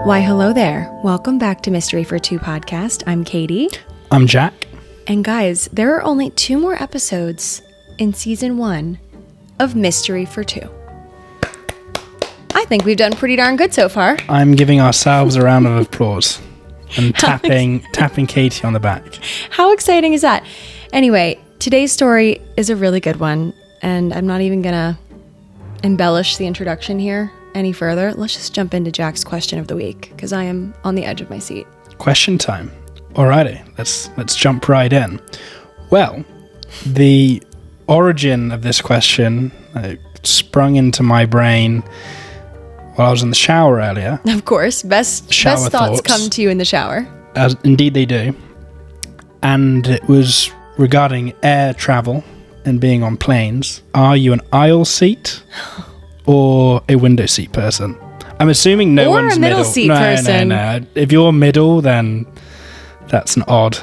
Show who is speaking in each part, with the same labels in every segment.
Speaker 1: Why, hello there. Welcome back to Mystery for Two podcast. I'm Katie.
Speaker 2: I'm Jack.
Speaker 1: And guys, there are only 2 more episodes in season 1 of Mystery for Two. I think we've done pretty darn good so far.
Speaker 2: I'm giving ourselves a round of applause and tapping Katie on the back.
Speaker 1: How exciting is that? Anyway, today's story is a really good one, and I'm not even gonna embellish the introduction here any further. Let's just jump into Jack's question of the week, because I am on the edge of my seat.
Speaker 2: Question time. Alrighty, let's jump right in. Well, the origin of this question sprung into my brain while I was in the shower earlier.
Speaker 1: Of course, best thoughts come to you in the shower.
Speaker 2: As indeed they do. And it was regarding air travel and being on planes. Are you an aisle seat or a window seat person? I'm assuming no one's
Speaker 1: a middle
Speaker 2: middle.
Speaker 1: Seat person.
Speaker 2: No. If you're middle, then that's an odd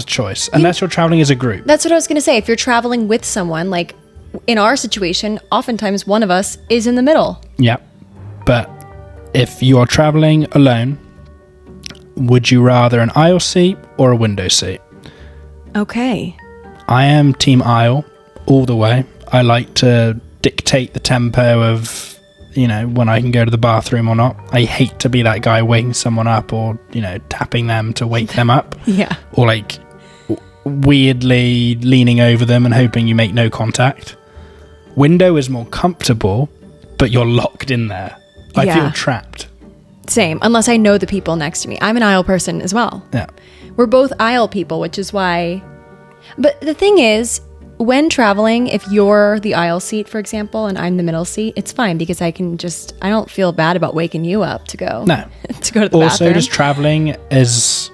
Speaker 2: choice. Unless you're traveling as a group.
Speaker 1: That's what I was going to say. If you're traveling with someone, like in our situation, oftentimes one of us is in the middle.
Speaker 2: Yeah. But if you are traveling alone, would you rather an aisle seat or a window seat?
Speaker 1: Okay.
Speaker 2: I am team aisle all the way. I like to dictate the tempo of, when I can go to the bathroom or not. I hate to be that guy waking someone up or, tapping them to wake them up.
Speaker 1: Yeah.
Speaker 2: Or weirdly leaning over them and hoping you make no contact. Window is more comfortable, but you're locked in there. I feel trapped.
Speaker 1: Same, unless I know the people next to me. I'm an aisle person as well.
Speaker 2: Yeah.
Speaker 1: We're both aisle people, which is why... But the thing is, when traveling, if you're the aisle seat, for example, and I'm the middle seat, it's fine because I don't feel bad about waking you up to go.
Speaker 2: No.
Speaker 1: To go to the bathroom.
Speaker 2: Also, just traveling as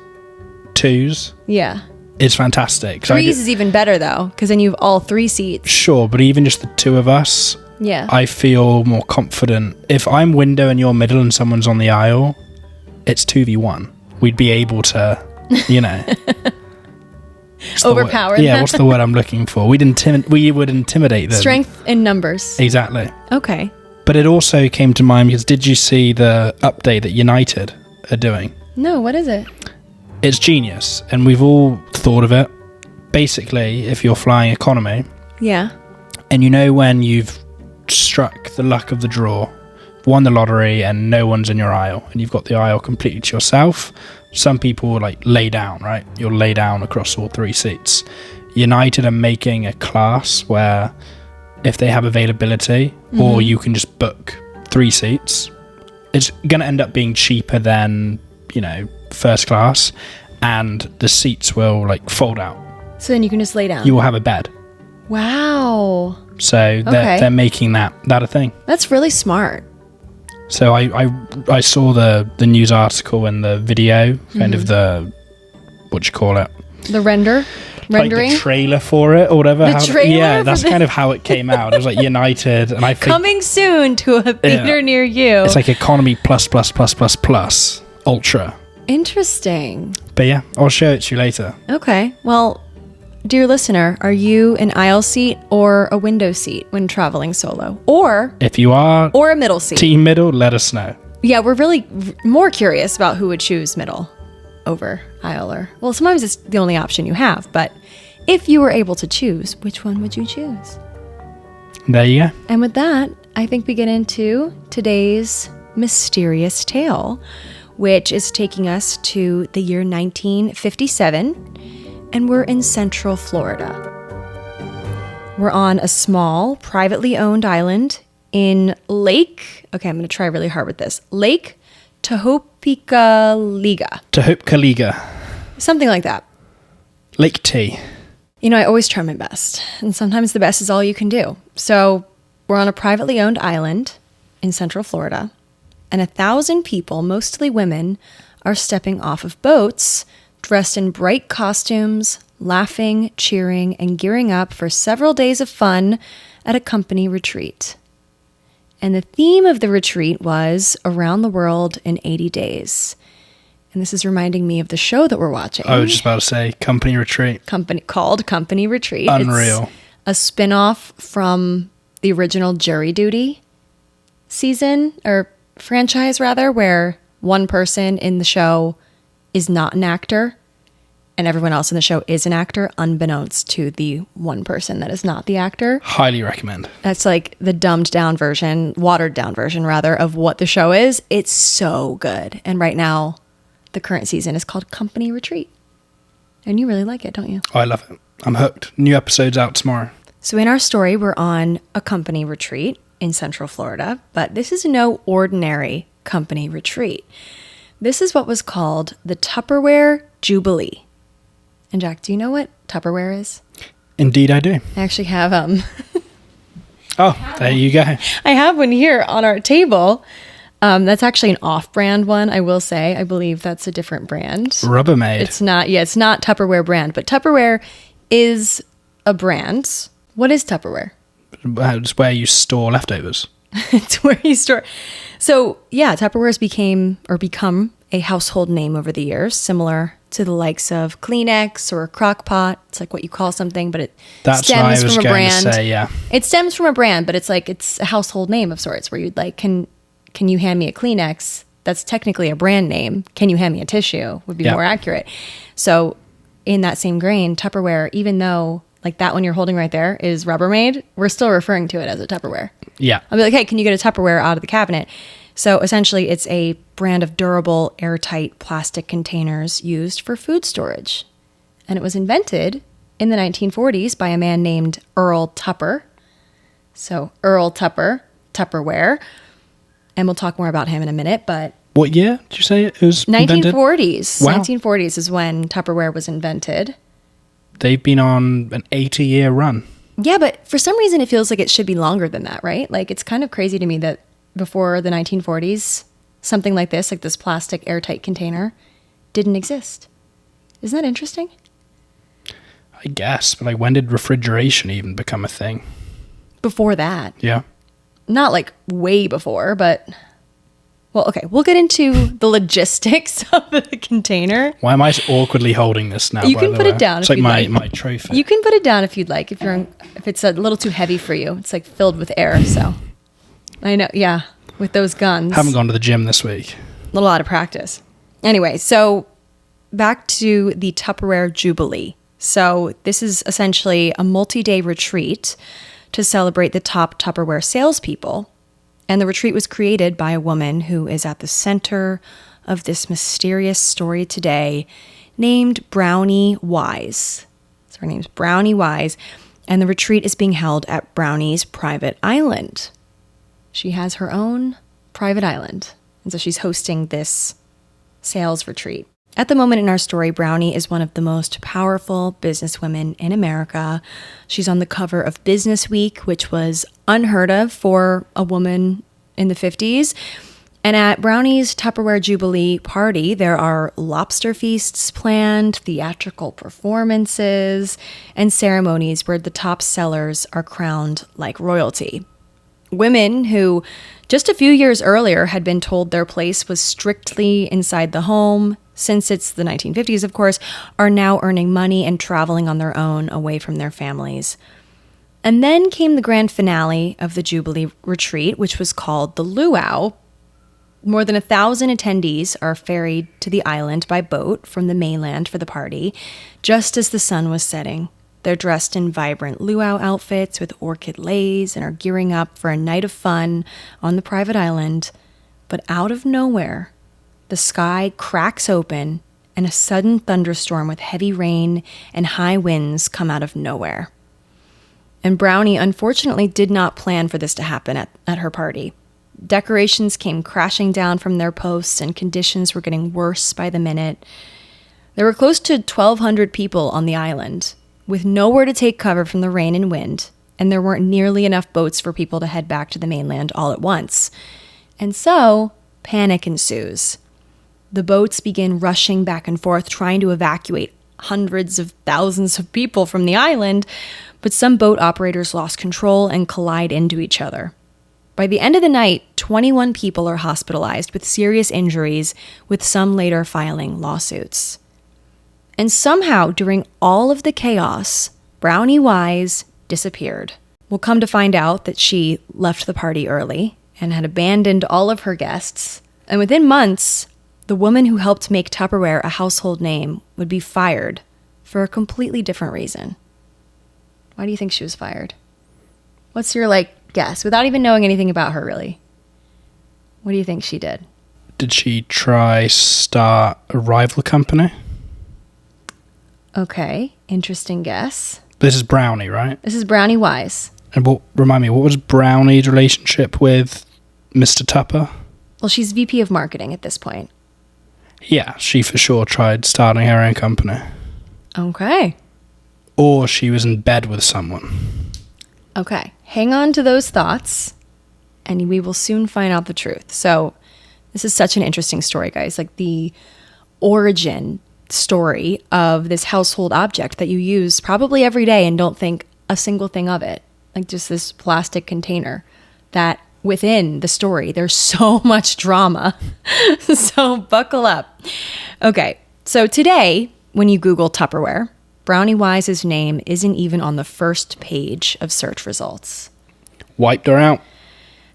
Speaker 2: twos.
Speaker 1: Yeah.
Speaker 2: It's fantastic.
Speaker 1: Threes is even better, though, because then you have all 3 seats.
Speaker 2: Sure, but even just the 2 of us,
Speaker 1: yeah,
Speaker 2: I feel more confident. If I'm window and you're middle and someone's on the aisle, it's 2v1. We'd be able to,
Speaker 1: overpower them.
Speaker 2: Yeah, what's the word I'm looking for? We would intimidate them.
Speaker 1: Strength in numbers.
Speaker 2: Exactly.
Speaker 1: Okay.
Speaker 2: But it also came to mind because did you see the update that United are doing?
Speaker 1: No, what is it?
Speaker 2: It's genius, and we've all thought of it. Basically, if you're flying economy,
Speaker 1: yeah,
Speaker 2: and when you've struck the luck of the draw, won the lottery, and no one's in your aisle, and you've got the aisle completely to yourself, some people will lay down, right? You'll lay down across all 3 seats. United are making a class where if they have availability, or you can just book 3 seats, it's going to end up being cheaper than, first class, and the seats will fold out.
Speaker 1: So then you can just lay down.
Speaker 2: You will have a bed.
Speaker 1: Wow.
Speaker 2: So they're making that a thing.
Speaker 1: That's really smart.
Speaker 2: So I saw the news article and the video, kind of the, what do you call it?
Speaker 1: The rendering?
Speaker 2: The trailer for it or whatever.
Speaker 1: Trailer?
Speaker 2: That's kind of how it came out. It was United, and I think
Speaker 1: coming soon to a theater near you.
Speaker 2: It's economy plus ultra.
Speaker 1: Interesting.
Speaker 2: But yeah, I'll show it to you later.
Speaker 1: Okay. Well, dear listener, are you an aisle seat or a window seat when traveling solo? Or
Speaker 2: if you are,
Speaker 1: or a middle seat.
Speaker 2: Team middle, let us know.
Speaker 1: Yeah, we're really more curious about who would choose middle over aisle, or sometimes it's the only option you have, but if you were able to choose, which one would you choose?
Speaker 2: There you go.
Speaker 1: And with that, I think we get into today's mysterious tale, which is taking us to the year 1957, and we're in Central Florida. We're on a small, privately owned island in Lake... Okay, I'm going to try really hard with this. Lake Tahopkaliga. Something like that.
Speaker 2: Lake T.
Speaker 1: I always try my best, and sometimes the best is all you can do. So we're on a privately owned island in Central Florida, and 1,000 people, mostly women, are stepping off of boats, dressed in bright costumes, laughing, cheering, and gearing up for several days of fun at a company retreat. And the theme of the retreat was Around the World in 80 Days. And this is reminding me of the show that we're watching.
Speaker 2: I was just about to say Company Retreat.
Speaker 1: Called Company Retreat.
Speaker 2: Unreal.
Speaker 1: It's a spin-off from the original Jury Duty season or franchise, rather, where one person in the show is not an actor and everyone else in the show is an actor, unbeknownst to the one person that is not the actor.
Speaker 2: Highly recommend.
Speaker 1: That's like the dumbed down version, watered down version, rather, of what the show is. It's so good. And right now, the current season is called Company Retreat. And you really like it, don't you?
Speaker 2: Oh, I love it. I'm hooked. New episode's out tomorrow.
Speaker 1: So in our story, we're on a company retreat in Central Florida, but this is no ordinary company retreat. This is what was called the Tupperware Jubilee. And Jack, do you know what Tupperware is?
Speaker 2: Indeed, I do.
Speaker 1: I actually have
Speaker 2: Oh, there you go.
Speaker 1: I have one here on our table. That's actually an off-brand one, I will say. I believe that's a different brand.
Speaker 2: Rubbermaid.
Speaker 1: It's not Tupperware brand, but Tupperware is a brand. What is Tupperware?
Speaker 2: It's where you store leftovers.
Speaker 1: It's where you store. So yeah, Tupperware has become a household name over the years, similar to the likes of Kleenex or Crock-Pot. It's like what you call something, but
Speaker 2: That's what I was going to say, yeah.
Speaker 1: It stems from a brand, but it's a household name of sorts where you'd like, can you hand me a Kleenex? That's technically a brand name. Can you hand me a tissue? Would be more accurate. So in that same grain, Tupperware, even though like that one you're holding right there is Rubbermaid, we're still referring to it as a Tupperware.
Speaker 2: Yeah.
Speaker 1: I'll be like, hey, can you get a Tupperware out of the cabinet? So essentially it's a brand of durable, airtight plastic containers used for food storage. And it was invented in the 1940s by a man named Earl Tupper. So Earl Tupper, Tupperware. And we'll talk more about him in a minute, but...
Speaker 2: What year did you say it was invented?
Speaker 1: 1940s.
Speaker 2: Wow.
Speaker 1: 1940s is when Tupperware was invented.
Speaker 2: They've been on an 80-year run.
Speaker 1: Yeah, but for some reason it feels like it should be longer than that, right? Like it's kind of crazy to me that before the 1940s, something like this plastic airtight container, didn't exist. Isn't that interesting?
Speaker 2: I guess, but like when did refrigeration even become a thing?
Speaker 1: Before that.
Speaker 2: Yeah.
Speaker 1: Not like way before, but... Well, okay, we'll get into the logistics of the container.
Speaker 2: Why am I awkwardly holding this now?
Speaker 1: You can put it down.
Speaker 2: It's like my trophy.
Speaker 1: You can put it down if you'd like. If it's a little too heavy for you, it's like filled with air. So I know, yeah, with those guns.
Speaker 2: Haven't gone to the gym this week.
Speaker 1: A little out of practice. Anyway, so back to the Tupperware Jubilee. So this is essentially a multi-day retreat to celebrate the top Tupperware salespeople. And the retreat was created by a woman who is at the center of this mysterious story today named Brownie Wise. So her name's Brownie Wise, and the retreat is being held at Brownie's private island. She has her own private island, and so she's hosting this sales retreat. At the moment in our story, Brownie is one of the most powerful businesswomen in America. She's on the cover of Business Week, which was unheard of for a woman in the 50s. And at Brownie's Tupperware Jubilee party, there are lobster feasts planned, theatrical performances, and ceremonies where the top sellers are crowned like royalty. Women who just a few years earlier had been told their place was strictly inside the home, since it's the 1950s, of course, are now earning money and traveling on their own away from their families. And then came the grand finale of the Jubilee retreat, which was called the Luau. More than 1,000 attendees are ferried to the island by boat from the mainland for the party, just as the sun was setting. They're dressed in vibrant luau outfits with orchid leis and are gearing up for a night of fun on the private island. But out of nowhere, the sky cracks open and a sudden thunderstorm with heavy rain and high winds come out of nowhere. And Brownie unfortunately did not plan for this to happen at her party. Decorations came crashing down from their posts and conditions were getting worse by the minute. There were close to 1,200 people on the island, with nowhere to take cover from the rain and wind, and there weren't nearly enough boats for people to head back to the mainland all at once. And so, panic ensues. The boats begin rushing back and forth, trying to evacuate hundreds of thousands of people from the island, but some boat operators lost control and collide into each other. By the end of the night, 21 people are hospitalized with serious injuries, with some later filing lawsuits. And somehow, during all of the chaos, Brownie Wise disappeared. We'll come to find out that she left the party early, and had abandoned all of her guests. And within months, the woman who helped make Tupperware a household name would be fired for a completely different reason. Why do you think she was fired? What's your, guess? Without even knowing anything about her, really. What do you think she did?
Speaker 2: Did she try start a rival company?
Speaker 1: Okay, interesting guess.
Speaker 2: This is Brownie, right?
Speaker 1: This is Brownie Wise.
Speaker 2: And remind me, what was Brownie's relationship with Mr. Tupper?
Speaker 1: Well, she's VP of marketing at this point.
Speaker 2: Yeah, she for sure tried starting her own company.
Speaker 1: Okay.
Speaker 2: Or she was in bed with someone.
Speaker 1: Okay, hang on to those thoughts, and we will soon find out the truth. So this is such an interesting story, guys. The origin story of this household object that you use probably every day and don't think a single thing of it. Just this plastic container that within the story, there's so much drama. So buckle up. Okay, so today, when you Google Tupperware, Brownie Wise's name isn't even on the first page of search results.
Speaker 2: Wiped her out.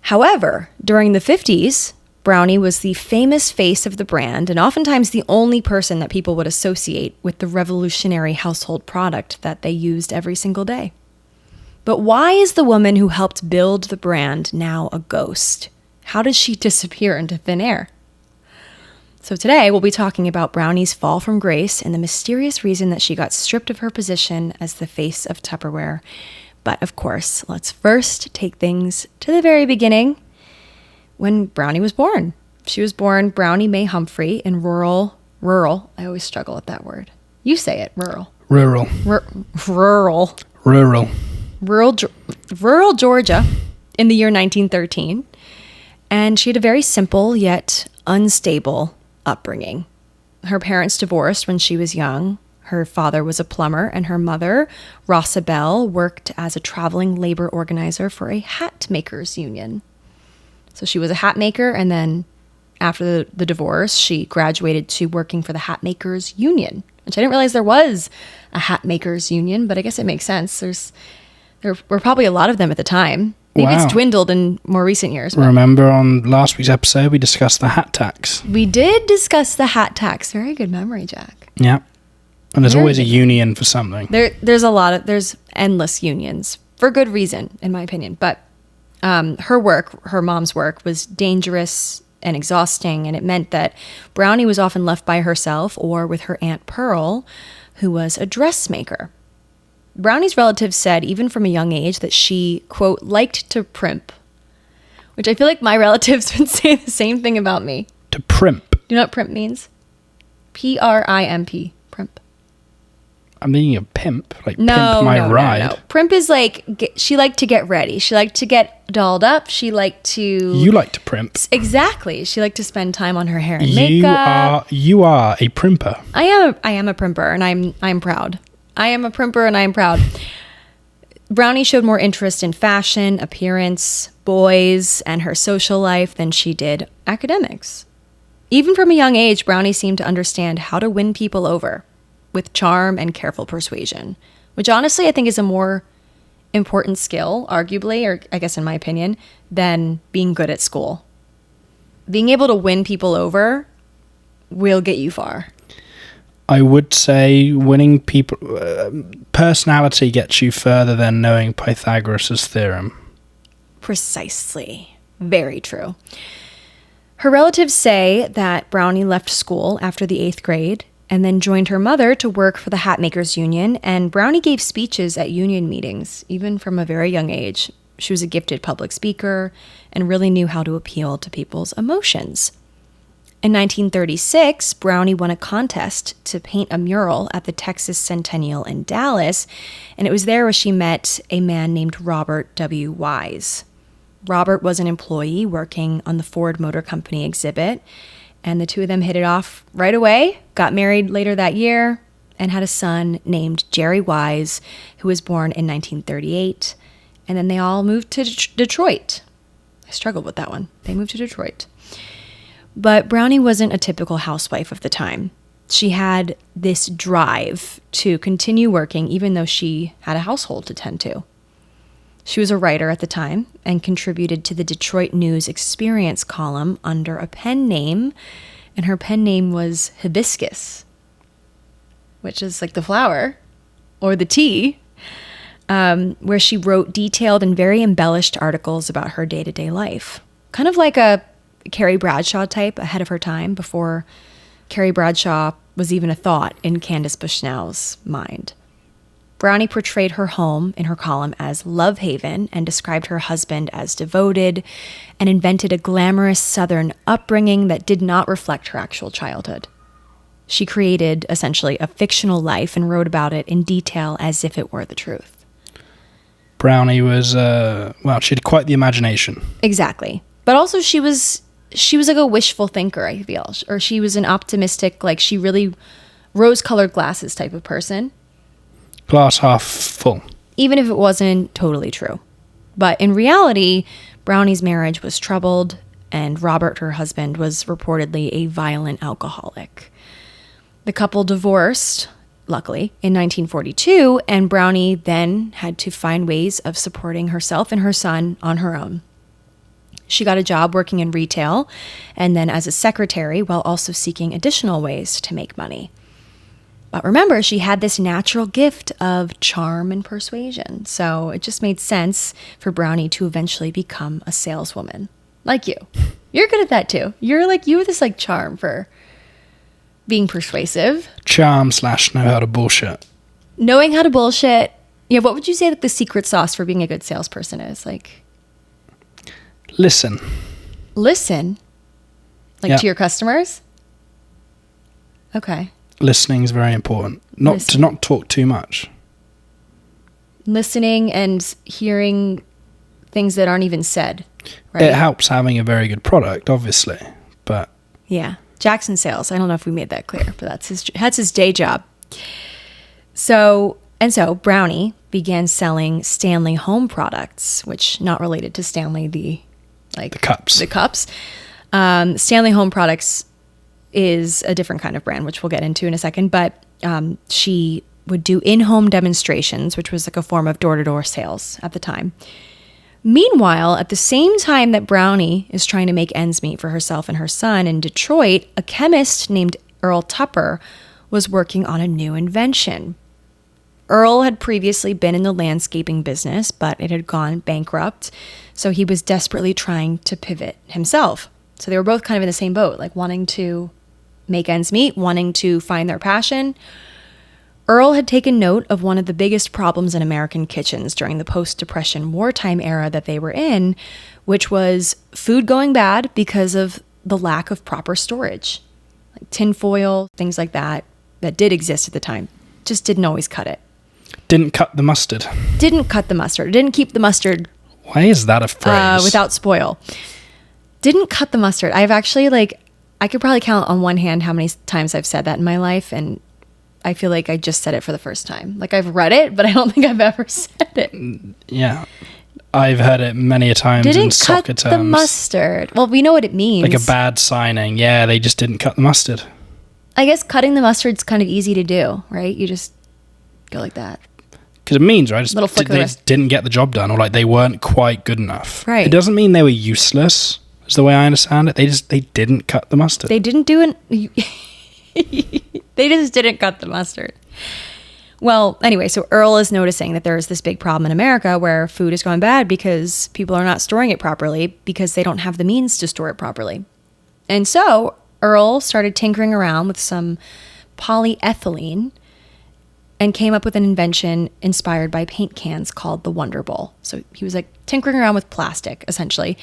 Speaker 1: However, during the 50s, Brownie was the famous face of the brand and oftentimes the only person that people would associate with the revolutionary household product that they used every single day. But why is the woman who helped build the brand now a ghost? How did she disappear into thin air? So today we'll be talking about Brownie's fall from grace and the mysterious reason that she got stripped of her position as the face of Tupperware. But of course, let's first take things to the very beginning, when Brownie was born. She was born Brownie Mae Humphrey in rural, I always struggle with that word. You say it, rural. Rural Georgia in the year 1913. And she had a very simple yet unstable upbringing. Her parents divorced when she was young. Her father was a plumber, and her mother, Rosa Bell, worked as a traveling labor organizer for a hat makers union. So she was a hat maker, and then after the divorce, she graduated to working for the hat makers union, which I didn't realize there was a hat makers union, but I guess it makes sense. There were probably a lot of them at the time. Maybe It's dwindled in more recent years.
Speaker 2: Remember on last week's episode, we discussed the hat tax.
Speaker 1: We did discuss the hat tax. Very good memory, Jack.
Speaker 2: Yeah. And there's always a union for something.
Speaker 1: There's endless unions for good reason, in my opinion. But her mom's work was dangerous and exhausting, and it meant that Brownie was often left by herself or with her Aunt Pearl, who was a dressmaker. Brownie's relatives said, even from a young age, that she, quote, liked to primp, which I feel like my relatives would say the same thing about me.
Speaker 2: To primp?
Speaker 1: Do you know what primp means? P-R-I-M-P, primp.
Speaker 2: I'm thinking of pimp, pimp my ride.
Speaker 1: No. Primp is she liked to get ready. She liked to get dolled up. She liked to...
Speaker 2: You like to primp.
Speaker 1: Exactly. She liked to spend time on her hair and makeup.
Speaker 2: You are a primper.
Speaker 1: I am a primper, and I'm proud. I am a primper, and I am proud. Brownie showed more interest in fashion, appearance, boys, and her social life than she did academics. Even from a young age, Brownie seemed to understand how to win people over with charm and careful persuasion, which honestly I think is a more important skill, arguably, or I guess in my opinion, than being good at school. Being able to win people over will get you far.
Speaker 2: I would say winning people... personality gets you further than knowing Pythagoras' theorem.
Speaker 1: Precisely. Very true. Her relatives say that Brownie left school after the 8th grade and then joined her mother to work for the Hat Makers Union, and Brownie gave speeches at union meetings, even from a very young age. She was a gifted public speaker and really knew how to appeal to people's emotions. In 1936, Brownie won a contest to paint a mural at the Texas Centennial in Dallas, and it was there where she met a man named Robert W. Wise. Robert was an employee working on the Ford Motor Company exhibit, and the two of them hit it off right away, got married later that year, and had a son named Jerry Wise, who was born in 1938, and then they all moved to Detroit. I struggled with that one. They moved to Detroit. But Brownie wasn't a typical housewife of the time. She had this drive to continue working even though she had a household to tend to. She was a writer at the time and contributed to the Detroit News Experience column under a pen name, and her pen name was Hibiscus, which is like the flower or the tea, where she wrote detailed and very embellished articles about her day-to-day life. Kind of like a Carrie Bradshaw type, ahead of her time, before Carrie Bradshaw was even a thought in Candace Bushnell's mind. Brownie portrayed her home in her column as Love Haven and described her husband as devoted, and invented a glamorous Southern upbringing that did not reflect her actual childhood. She created, essentially, a fictional life and wrote about it in detail as if it were the truth.
Speaker 2: Brownie was, she had quite the imagination.
Speaker 1: Exactly. But also she was like a wishful thinker, I feel. Or she was an optimistic, like she really rose-colored glasses type of person.
Speaker 2: Glass half full.
Speaker 1: Even if it wasn't totally true. But in reality, Brownie's marriage was troubled, and Robert, her husband, was reportedly a violent alcoholic. The couple divorced, luckily, in 1942, and Brownie then had to find ways of supporting herself and her son on her own. She got a job working in retail and then as a secretary, while also seeking additional ways to make money. But remember, she had this natural gift of charm and persuasion, so it just made sense for Brownie to eventually become a saleswoman. Like you. You're good at that too. You have this like charm for being persuasive.
Speaker 2: Charm / know how to bullshit.
Speaker 1: Knowing how to bullshit. Yeah, what would you say that the secret sauce for being a good salesperson is? Like,
Speaker 2: listen?
Speaker 1: Like to your customers? Okay.
Speaker 2: Listening is very important. To not talk too much.
Speaker 1: Listening and hearing things that aren't even said. Right?
Speaker 2: It helps having a very good product, obviously, but
Speaker 1: yeah, Jackson Sales. I don't know if we made that clear, but that's his day job. So Brownie began selling Stanley home products, which not related to Stanley the cups. The cups. Stanley Home Products is a different kind of brand, which we'll get into in a second. But she would do in-home demonstrations, which was like a form of door-to-door sales at the time. Meanwhile, at the same time that Brownie is trying to make ends meet for herself and her son in Detroit, a chemist named Earl Tupper was working on a new invention. Earl had previously been in the landscaping business, but it had gone bankrupt, so he was desperately trying to pivot himself. So they were both kind of in the same boat, like wanting to make ends meet, wanting to find their passion. Earl had taken note of one of the biggest problems in American kitchens during the post-Depression wartime era that they were in, which was food going bad because of the lack of proper storage. Like tinfoil, things like that did exist at the time, just didn't always cut it.
Speaker 2: Didn't cut the mustard.
Speaker 1: Didn't cut the mustard. Didn't keep the mustard.
Speaker 2: Why is that a phrase?
Speaker 1: Without spoil. Didn't cut the mustard. I've actually I could probably count on one hand how many times I've said that in my life, and I feel like I just said it for the first time. Like I've read it, but I don't think I've ever said it.
Speaker 2: Yeah. I've heard it many a times in soccer terms.
Speaker 1: Didn't cut the mustard. Well, we know what it means.
Speaker 2: Like a bad signing. Yeah, they just didn't cut the mustard.
Speaker 1: I guess cutting the mustard's kind of easy to do, right? You just go like that.
Speaker 2: Because it means, right?
Speaker 1: Little flick
Speaker 2: they didn't get the job done, or like they weren't quite good enough.
Speaker 1: Right.
Speaker 2: It doesn't mean they were useless, is the way I understand it. They didn't cut the mustard.
Speaker 1: They didn't do it. They just didn't cut the mustard. Well, anyway, so Earl is noticing that there's this big problem in America where food is going bad because people are not storing it properly because they don't have the means to store it properly. And so Earl started tinkering around with some polyethylene and came up with an invention inspired by paint cans called the Wonder Bowl. So he was like tinkering around with plastic, essentially.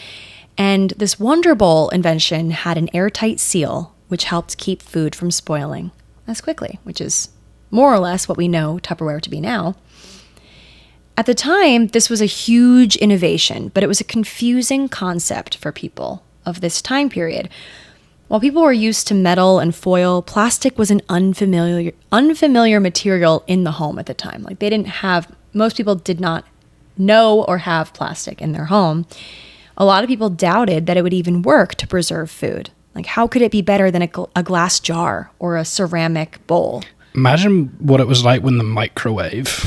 Speaker 1: And this Wonder Bowl invention had an airtight seal, which helped keep food from spoiling as quickly, which is more or less what we know Tupperware to be now. At the time, this was a huge innovation, but it was a confusing concept for people of this time period. While people were used to metal and foil, plastic was an unfamiliar material in the home at the time. Like most people did not know or have plastic in their home. A lot of people doubted that it would even work to preserve food. Like, how could it be better than a glass jar or a ceramic bowl?
Speaker 2: Imagine what it was like when the microwave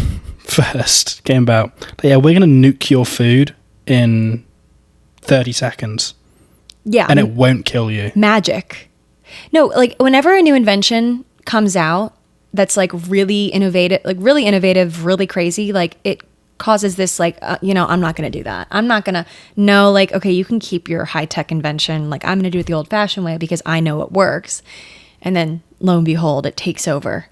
Speaker 2: first came about. But yeah, we're going to nuke your food in 30 seconds.
Speaker 1: Yeah.
Speaker 2: And it won't kill you.
Speaker 1: Magic. No, like whenever a new invention comes out that's like really innovative, really crazy, like it causes this like, I'm not going to do that. I'm not going to know, like, okay, you can keep your high-tech invention. Like, I'm going to do it the old-fashioned way because I know it works. And then lo and behold, it takes over.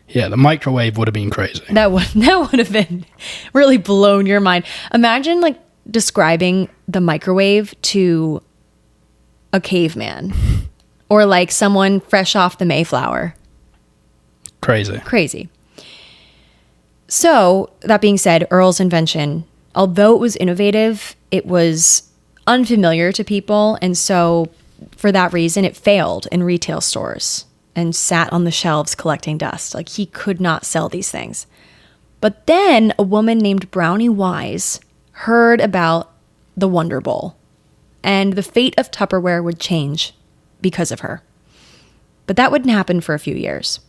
Speaker 2: Yeah, the microwave would have been crazy.
Speaker 1: That would have been really blown your mind. Imagine like describing the microwave to a caveman or like someone fresh off the Mayflower. Crazy. So, that being said, Earl's invention, although it was innovative, it was unfamiliar to people. And so, for that reason, it failed in retail stores and sat on the shelves collecting dust. Like, he could not sell these things. But then a woman named Brownie Wise heard about the Wonder Bowl, and the fate of Tupperware would change because of her. But that wouldn't happen for a few years.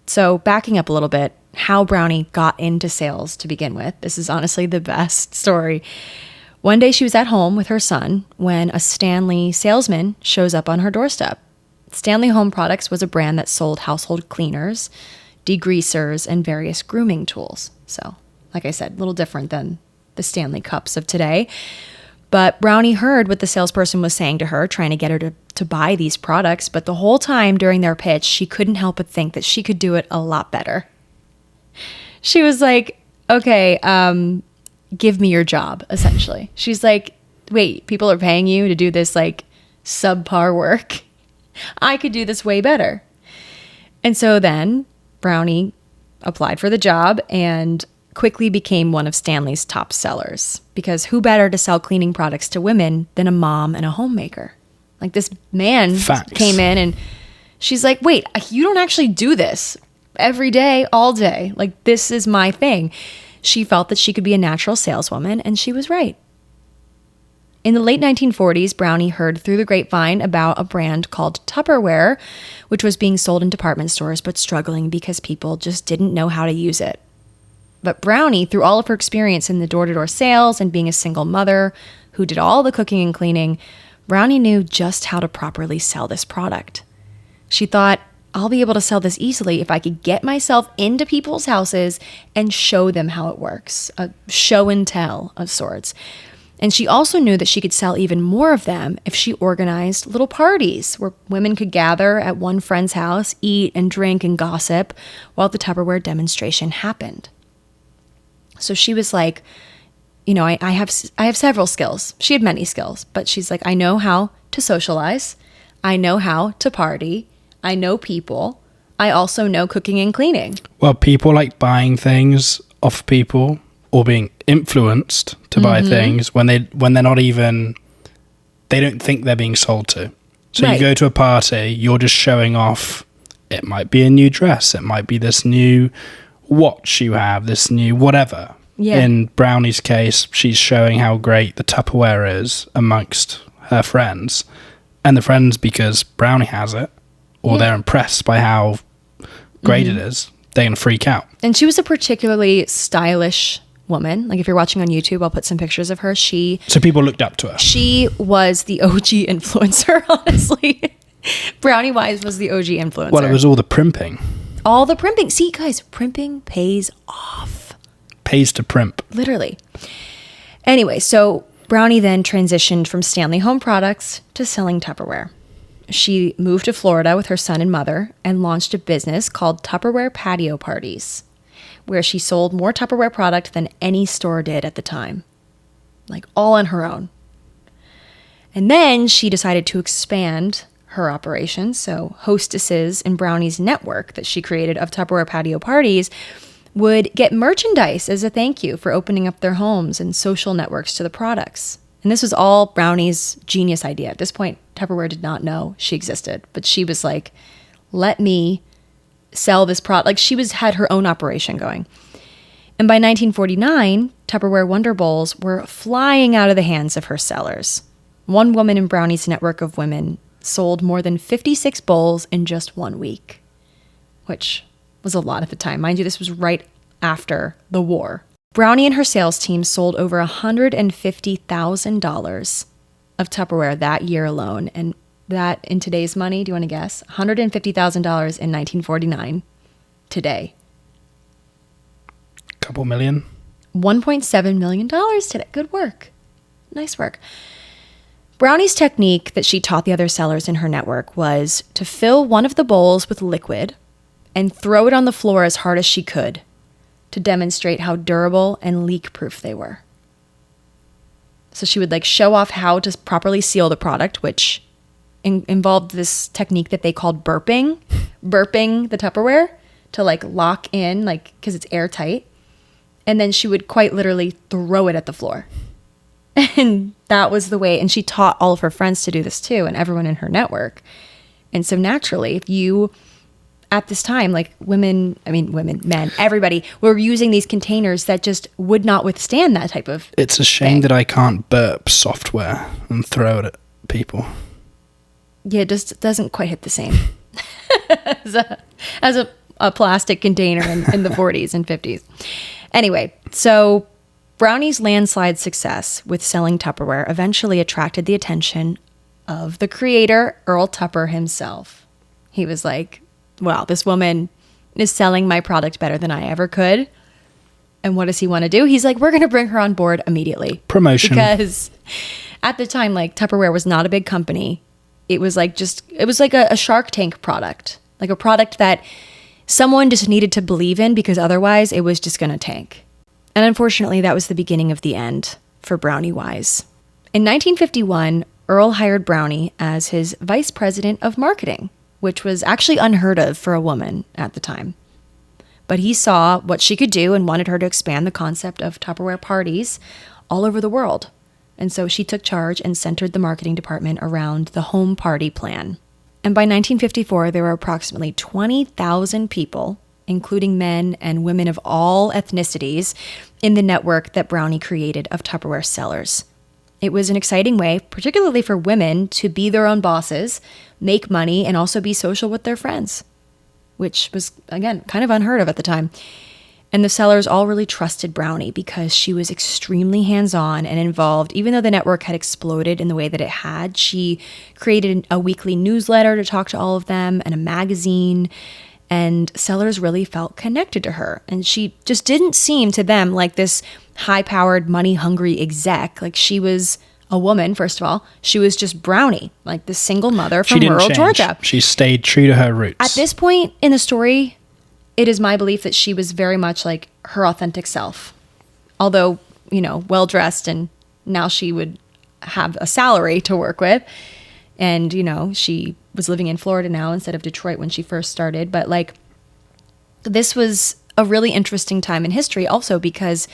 Speaker 1: So, backing up a little bit, how Brownie got into sales to begin with. This is honestly the best story. One day she was at home with her son when a Stanley salesman shows up on her doorstep. Stanley Home Products was a brand that sold household cleaners, degreasers, and various grooming tools. So, like I said, a little different than the Stanley cups of today. But Brownie heard what the salesperson was saying to her, trying to get her to buy these products. But the whole time during their pitch, she couldn't help but think that she could do it a lot better. She was like, okay, give me your job, essentially. She's like, wait, people are paying you to do this like subpar work? I could do this way better. And so then Brownie applied for the job and quickly became one of Stanley's top sellers, because who better to sell cleaning products to women than a mom and a homemaker? Like, this man came in and she's like, wait, you don't actually do this every day, all day. Like, this is my thing. She felt that she could be a natural saleswoman, and she was right. In the late 1940s, Brownie heard through the grapevine about a brand called Tupperware, which was being sold in department stores but struggling because people just didn't know how to use it. But Brownie, through all of her experience in the door-to-door sales and being a single mother who did all the cooking and cleaning, Brownie knew just how to properly sell this product. She thought, I'll be able to sell this easily if I could get myself into people's houses and show them how it works, a show and tell of sorts. And she also knew that she could sell even more of them if she organized little parties where women could gather at one friend's house, eat and drink and gossip while the Tupperware demonstration happened. So she was like, I have several skills. She had many skills, but she's like, I know how to socialize. I know how to party. I know people. I also know cooking and cleaning.
Speaker 2: Well, people like buying things off people or being influenced to buy things when they're not even, they don't think they're being sold to. So right. You go to a party, you're just showing off. It might be a new dress. It might be this new watch you have, this new whatever. Yeah. In Brownie's case, she's showing how great the Tupperware is amongst her friends. And the friends, because Brownie has it, or they're impressed by how great it is, they're going to freak out.
Speaker 1: And she was a particularly stylish woman. Like, if you're watching on YouTube, I'll put some pictures of her. So
Speaker 2: people looked up to her.
Speaker 1: She was the OG influencer, honestly. Brownie Wise was the OG influencer.
Speaker 2: Well, it was all the primping.
Speaker 1: All the primping. See, guys, primping pays off.
Speaker 2: Pays to primp.
Speaker 1: Literally. Anyway, so Brownie then transitioned from Stanley Home Products to selling Tupperware. She moved to Florida with her son and mother and launched a business called Tupperware Patio Parties, where she sold more Tupperware product than any store did at the time. Like, all on her own. And then she decided to expand her operations. So hostesses in Brownie's network that she created of Tupperware Patio Parties would get merchandise as a thank you for opening up their homes and social networks to the products. And this was all Brownie's genius idea. At this point, Tupperware did not know she existed, but she was like, let me sell this product. Like, she had her own operation going. And by 1949, Tupperware Wonder Bowls were flying out of the hands of her sellers. One woman in Brownie's network of women sold more than 56 bowls in just 1 week, which was a lot at the time. Mind you, this was right after the war. Brownie and her sales team sold over $150,000 of Tupperware that year alone. And that, in today's money, do you want to guess? $150,000 in 1949 today.
Speaker 2: Couple million.
Speaker 1: $1.7 million today. Good work. Nice work. Brownie's technique that she taught the other sellers in her network was to fill one of the bowls with liquid and throw it on the floor as hard as she could to demonstrate how durable and leak-proof they were. So she would show off how to properly seal the product, which involved this technique that they called burping the Tupperware to lock in, because it's airtight. And then she would quite literally throw it at the floor. And that was the way. And she taught all of her friends to do this too, and everyone in her network. And so naturally, if you, at this time, men, everybody were using these containers that just would not withstand that type of
Speaker 2: It's a shame
Speaker 1: thing.
Speaker 2: that I can't burp software and throw it at people.
Speaker 1: Yeah, it just doesn't quite hit the same as a plastic container in the 40s and 50s. Anyway, so Brownie's landslide success with selling Tupperware eventually attracted the attention of the creator, Earl Tupper himself. He was like, wow, this woman is selling my product better than I ever could. And what does he want to do? He's like, we're going to bring her on board immediately.
Speaker 2: Promotion.
Speaker 1: Because at the time, Tupperware was not a big company. It was like a Shark Tank product, like a product that someone just needed to believe in because otherwise it was just going to tank. And unfortunately, that was the beginning of the end for Brownie Wise. In 1951, Earl hired Brownie as his vice president of marketing, which was actually unheard of for a woman at the time. But he saw what she could do and wanted her to expand the concept of Tupperware parties all over the world. And so she took charge and centered the marketing department around the home party plan. And by 1954, there were approximately 20,000 people, including men and women of all ethnicities, in the network that Brownie created of Tupperware sellers. It was an exciting way, particularly for women, to be their own bosses, make money, and also be social with their friends, which was, again, kind of unheard of at the time. And the sellers all really trusted Brownie because she was extremely hands-on and involved. Even though the network had exploded in the way that it had, she created a weekly newsletter to talk to all of them and a magazine. And sellers really felt connected to her. And she just didn't seem to them like this high-powered, money-hungry exec. She was a woman, first of all. She was just Brownie, the single mother from rural Georgia.
Speaker 2: She stayed true to her roots.
Speaker 1: At this point in the story, it is my belief that she was very much like her authentic self. Although, well-dressed, and now she would have a salary to work with. And, she was living in Florida now instead of Detroit when she first started. But this was a really interesting time in history also because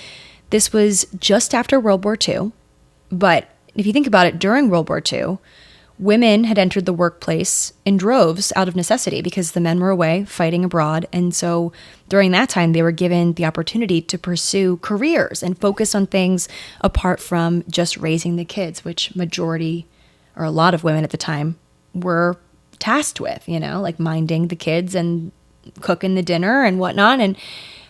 Speaker 1: this was just after World War II. But if you think about it, during World War II, women had entered the workplace in droves out of necessity because the men were away fighting abroad. And so during that time, they were given the opportunity to pursue careers and focus on things apart from just raising the kids, which majority or a lot of women at the time were tasked with, minding the kids and cooking the dinner and whatnot. And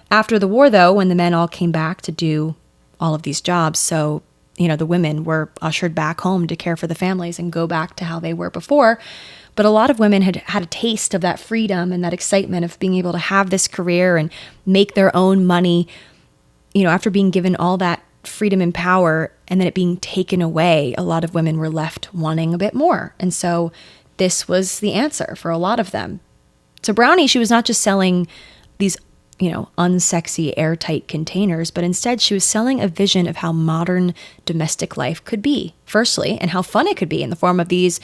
Speaker 1: after the war, though, when the men all came back to do all of these jobs, so the women were ushered back home to care for the families and go back to how they were before. But a lot of women had had a taste of that freedom and that excitement of being able to have this career and make their own money, after being given all that freedom and power and then it being taken away. A lot of women were left wanting a bit more. And so this was the answer for a lot of them. So Brownie, she was not just selling these unsexy airtight containers, but instead she was selling a vision of how modern domestic life could be, firstly, and how fun it could be in the form of these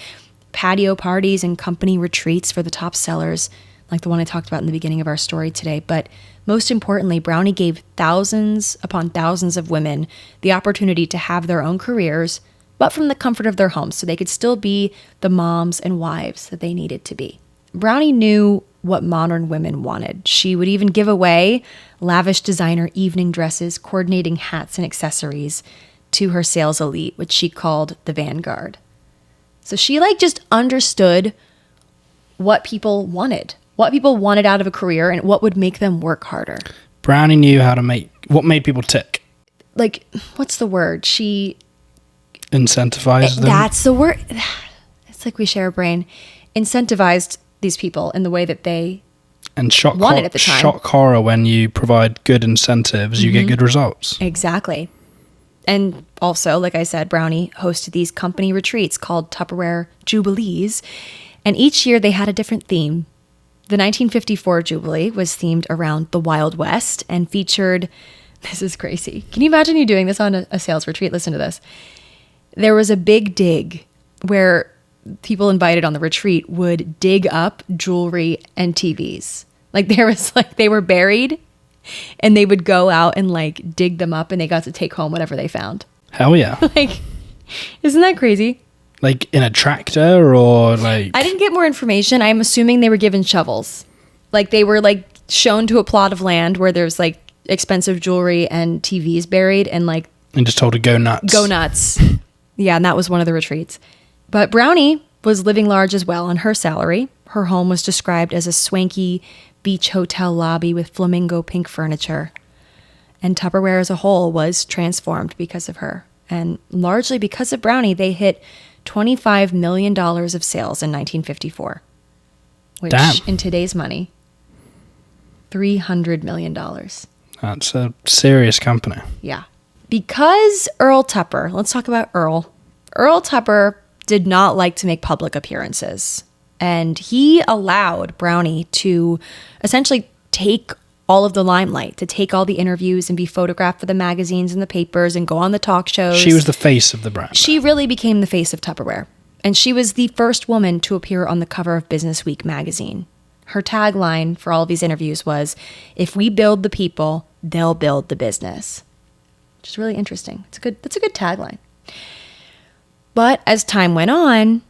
Speaker 1: patio parties and company retreats for the top sellers, like the one I talked about in the beginning of our story today. But most importantly, Brownie gave thousands upon thousands of women the opportunity to have their own careers, but from the comfort of their homes, so they could still be the moms and wives that they needed to be. Brownie knew what modern women wanted. She would even give away lavish designer evening dresses, coordinating hats and accessories to her sales elite, which she called the Vanguard. So she just understood what people wanted out of a career and what would make them work harder.
Speaker 2: Brownie knew how to make... What made people tick?
Speaker 1: Like, what's the word? She...
Speaker 2: Incentivized them?
Speaker 1: That's the word. It's like we share a brain. Incentivized these people in the way that they
Speaker 2: and shock
Speaker 1: wanted at the time.
Speaker 2: Shock horror, when you provide good incentives, you get good results.
Speaker 1: Exactly. And also, like I said, Brownie hosted these company retreats called Tupperware Jubilees. And each year they had a different theme. The 1954 Jubilee was themed around the Wild West and featured... This is crazy. Can you imagine you doing this on a sales retreat? Listen to this. There was a big dig where people invited on the retreat would dig up jewelry and TVs. Like there was like they were buried and they would go out and like dig them up and they got to take home whatever they found.
Speaker 2: Hell yeah.
Speaker 1: Like, isn't that crazy?
Speaker 2: Like in a tractor or like...
Speaker 1: I didn't get more information. I'm assuming they were given shovels. Like they were like shown to a plot of land where there's like expensive jewelry and TVs buried and like...
Speaker 2: And just told to go nuts.
Speaker 1: Go nuts. Yeah, and that was one of the retreats. But Brownie was living large as well on her salary. Her home was described as a swanky beach hotel lobby with flamingo pink furniture. And Tupperware as a whole was transformed because of her. And largely because of Brownie, they hit $25 million of sales in 1954. Which,
Speaker 2: Damn.
Speaker 1: in today's money, $300 million.
Speaker 2: That's a serious company.
Speaker 1: Yeah. Because Earl Tupper, let's talk about Earl. Earl Tupper did not like to make public appearances. And he allowed Brownie to essentially take all of the limelight, to take all the interviews and be photographed for the magazines and the papers and go on the talk shows.
Speaker 2: She was the face of the brand.
Speaker 1: She really became the face of Tupperware. And she was the first woman to appear on the cover of Business Week magazine. Her tagline for all of these interviews was, "If we build the people, they'll build the business." Which is really interesting. That's a good tagline. But as time went on,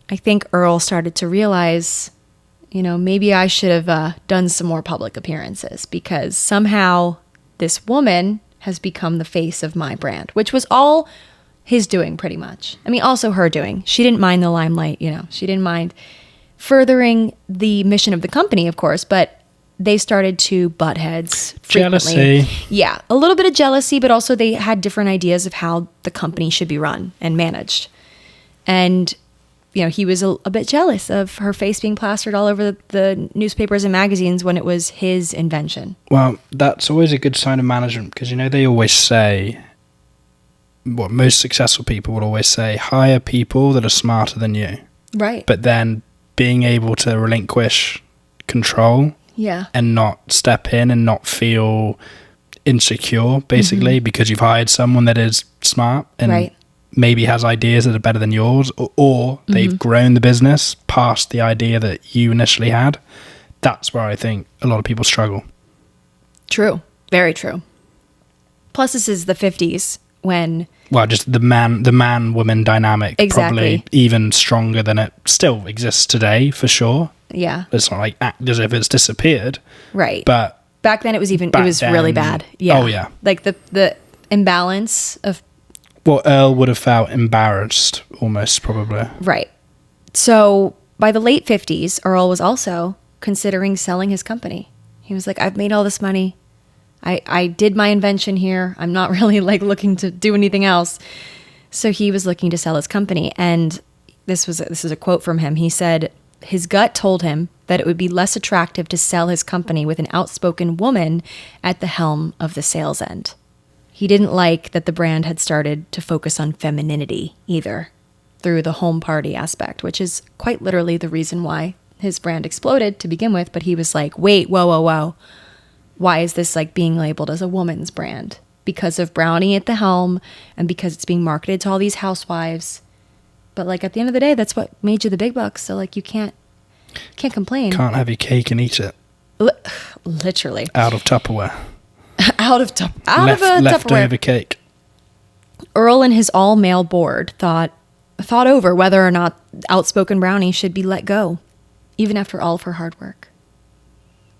Speaker 1: I think Earl started to realize, maybe I should have done some more public appearances because somehow this woman has become the face of my brand, which was all his doing pretty much. I mean, also her doing. She didn't mind the limelight, she didn't mind furthering the mission of the company, of course, but they started to butt heads frequently.
Speaker 2: Jealousy.
Speaker 1: Yeah, a little bit of jealousy, but also they had different ideas of how the company should be run and managed. And, he was a bit jealous of her face being plastered all over the newspapers and magazines when it was his invention.
Speaker 2: Well, that's always a good sign of management because, they always say, what most successful people would always say, hire people that are smarter than you.
Speaker 1: Right.
Speaker 2: But then being able to relinquish control...
Speaker 1: Yeah.
Speaker 2: And not step in and not feel insecure, basically, because you've hired someone that is smart and maybe has ideas that are better than yours, or they've grown the business past the idea that you initially had. That's where I think a lot of people struggle.
Speaker 1: True. Very true. Plus, this is the 50s when...
Speaker 2: Well, just the man-woman dynamic probably even stronger than it still exists today, for sure.
Speaker 1: Yeah.
Speaker 2: It's not like act as if it's disappeared.
Speaker 1: Right.
Speaker 2: But
Speaker 1: back then it was really bad. Yeah.
Speaker 2: Oh, yeah.
Speaker 1: Like the imbalance of...
Speaker 2: Well, Earl would have felt embarrassed almost, probably.
Speaker 1: Right. So by the late 50s, Earl was also considering selling his company. He was like, I've made all this money. I did my invention here. I'm not really like looking to do anything else. So he was looking to sell his company. And this is a quote from him. He said, his gut told him that it would be less attractive to sell his company with an outspoken woman at the helm of the sales end. He didn't like that the brand had started to focus on femininity either, through the home party aspect, which is quite literally the reason why his brand exploded to begin with. But he was like, wait, whoa. Why is this like being labeled as a woman's brand? Because of Brownie at the helm and because it's being marketed to all these housewives. But like at the end of the day, that's what made you the big bucks. So like you can't complain.
Speaker 2: Can't have your cake and eat it.
Speaker 1: Literally.
Speaker 2: Out of Tupperware.
Speaker 1: out of a Tupperware.
Speaker 2: Leftover cake.
Speaker 1: Earl and his all-male board thought over whether or not outspoken Brownie should be let go, even after all of her hard work.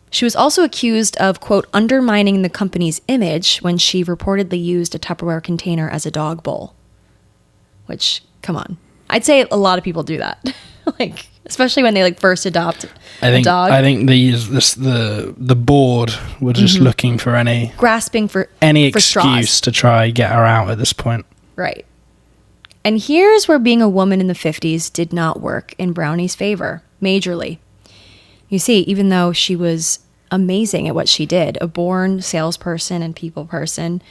Speaker 1: She was also accused of, quote, undermining the company's image when she reportedly used a Tupperware container as a dog bowl. Which, come on. I'd say a lot of people do that. Like, Especially when they like first adopt
Speaker 2: a
Speaker 1: dog.
Speaker 2: I think the board were just looking for
Speaker 1: grasping for
Speaker 2: excuse
Speaker 1: straws.
Speaker 2: to try get her out at this point.
Speaker 1: Right. And here's where being a woman in the 50s did not work in Brownie's favor, majorly. You see, even though she was amazing at what she did, a born salesperson and people person,